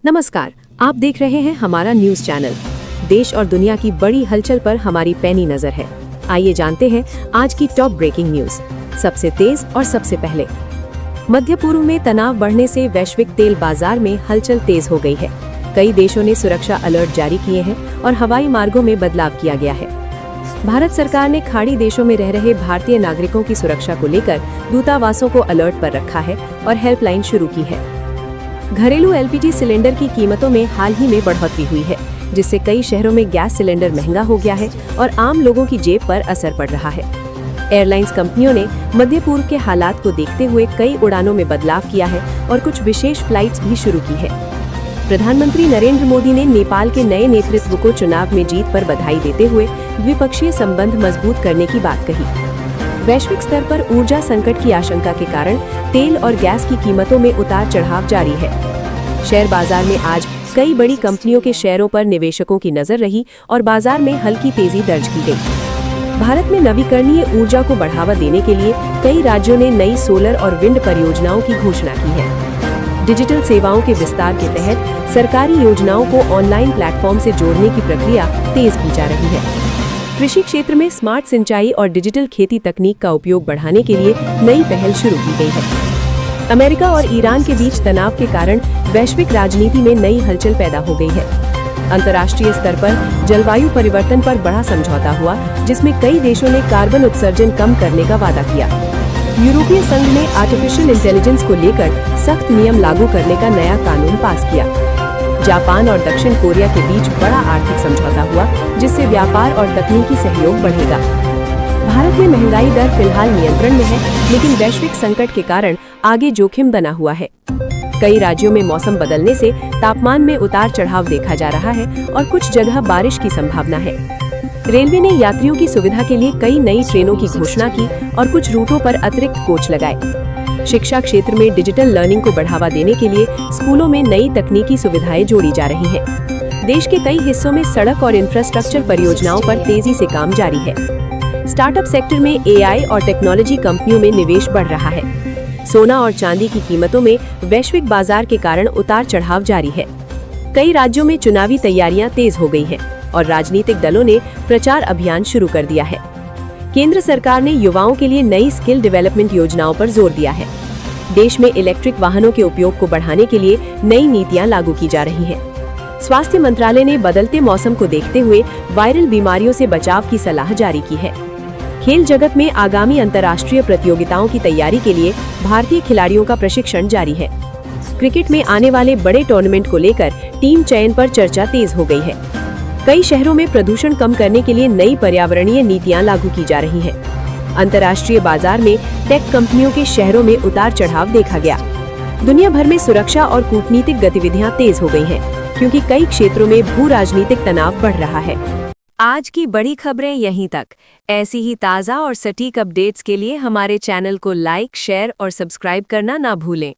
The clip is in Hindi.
नमस्कार, आप देख रहे हैं हमारा न्यूज चैनल। देश और दुनिया की बड़ी हलचल पर हमारी पैनी नजर है। आइए जानते हैं आज की टॉप ब्रेकिंग न्यूज। सबसे तेज और सबसे पहले, मध्य पूर्व में तनाव बढ़ने से वैश्विक तेल बाजार में हलचल तेज हो गई है। कई देशों ने सुरक्षा अलर्ट जारी किए हैं और हवाई मार्गों में बदलाव किया गया है। भारत सरकार ने खाड़ी देशों में रह रहे भारतीय नागरिकों की सुरक्षा को लेकर दूतावासों को अलर्ट पर रखा है और हेल्पलाइन शुरू की है। घरेलू एलपीजी सिलेंडर की कीमतों में हाल ही में बढ़ोतरी हुई है, जिससे कई शहरों में गैस सिलेंडर महंगा हो गया है और आम लोगों की जेब पर असर पड़ रहा है। एयरलाइंस कंपनियों ने मध्य पूर्व के हालात को देखते हुए कई उड़ानों में बदलाव किया है और कुछ विशेष फ्लाइट्स भी शुरू की है। प्रधानमंत्री नरेंद्र मोदी ने नेपाल के नए नेतृत्व को चुनाव में जीत पर बधाई देते हुए द्विपक्षीय संबंध मजबूत करने की बात कही। वैश्विक स्तर पर ऊर्जा संकट की आशंका के कारण तेल और गैस की कीमतों में उतार चढ़ाव जारी है। शेयर बाजार में आज कई बड़ी कंपनियों के शेयरों पर निवेशकों की नजर रही और बाजार में हल्की तेजी दर्ज की गई। भारत में नवीकरणीय ऊर्जा को बढ़ावा देने के लिए कई राज्यों ने नई सोलर और विंड परियोजनाओं की घोषणा की है। डिजिटल सेवाओं के विस्तार के तहत सरकारी योजनाओं को ऑनलाइन प्लेटफॉर्म से जोड़ने की प्रक्रिया तेज की जा रही है। कृषि क्षेत्र में स्मार्ट सिंचाई और डिजिटल खेती तकनीक का उपयोग बढ़ाने के लिए नई पहल शुरू की गई है। अमेरिका और ईरान के बीच तनाव के कारण वैश्विक राजनीति में नई हलचल पैदा हो गई है। अंतर्राष्ट्रीय स्तर पर जलवायु परिवर्तन पर बड़ा समझौता हुआ, जिसमें कई देशों ने कार्बन उत्सर्जन कम करने का वादा किया। यूरोपीय संघ ने आर्टिफिशियल इंटेलिजेंस को लेकर सख्त नियम लागू करने का नया कानून पास किया। जापान और दक्षिण कोरिया के बीच बड़ा आर्थिक समझौता हुआ, जिससे व्यापार और तकनीकी सहयोग बढ़ेगा। भारत में महंगाई दर फिलहाल नियंत्रण में है, लेकिन वैश्विक संकट के कारण आगे जोखिम बना हुआ है। कई राज्यों में मौसम बदलने से तापमान में उतार चढ़ाव देखा जा रहा है और कुछ जगह बारिश की संभावना है। रेलवे ने यात्रियों की सुविधा के लिए कई नई ट्रेनों की घोषणा की और कुछ रूटों पर अतिरिक्त कोच लगाए। शिक्षा क्षेत्र में डिजिटल लर्निंग को बढ़ावा देने के लिए स्कूलों में नई तकनीकी सुविधाएं जोड़ी जा रही हैं। देश के कई हिस्सों में सड़क और इंफ्रास्ट्रक्चर परियोजनाओं पर तेजी से काम जारी है। स्टार्टअप सेक्टर में एआई और टेक्नोलॉजी कंपनियों में निवेश बढ़ रहा है। सोना और चांदी की कीमतों में वैश्विक बाजार के कारण उतार चढ़ाव जारी है। कई राज्यों में चुनावी तैयारियां तेज हो गई हैं और राजनीतिक दलों ने प्रचार अभियान शुरू कर दिया है। केंद्र सरकार ने युवाओं के लिए नई स्किल डेवलपमेंट योजनाओं पर जोर दिया है। देश में इलेक्ट्रिक वाहनों के उपयोग को बढ़ाने के लिए नई नीतियां लागू की जा रही हैं। स्वास्थ्य मंत्रालय ने बदलते मौसम को देखते हुए वायरल बीमारियों से बचाव की सलाह जारी की है। खेल जगत में आगामी अंतर्राष्ट्रीय प्रतियोगिताओं की तैयारी के लिए भारतीय खिलाड़ियों का प्रशिक्षण जारी है। क्रिकेट में आने वाले बड़े टूर्नामेंट को लेकर टीम चयन पर चर्चा तेज हो गई है। कई शहरों में प्रदूषण कम करने के लिए नई पर्यावरणीय नीतियां लागू की जा रही हैं। अंतर्राष्ट्रीय बाजार में टेक कंपनियों के शहरों में उतार चढ़ाव देखा गया। दुनिया भर में सुरक्षा और कूटनीतिक गतिविधियां तेज हो गई हैं, क्योंकि कई क्षेत्रों में भू राजनीतिक तनाव बढ़ रहा है। आज की बड़ी खबरें यहीं तक। ऐसी ही ताज़ा और सटीक अपडेट्स के लिए हमारे चैनल को लाइक, शेयर और सब्सक्राइब करना ना भूलें।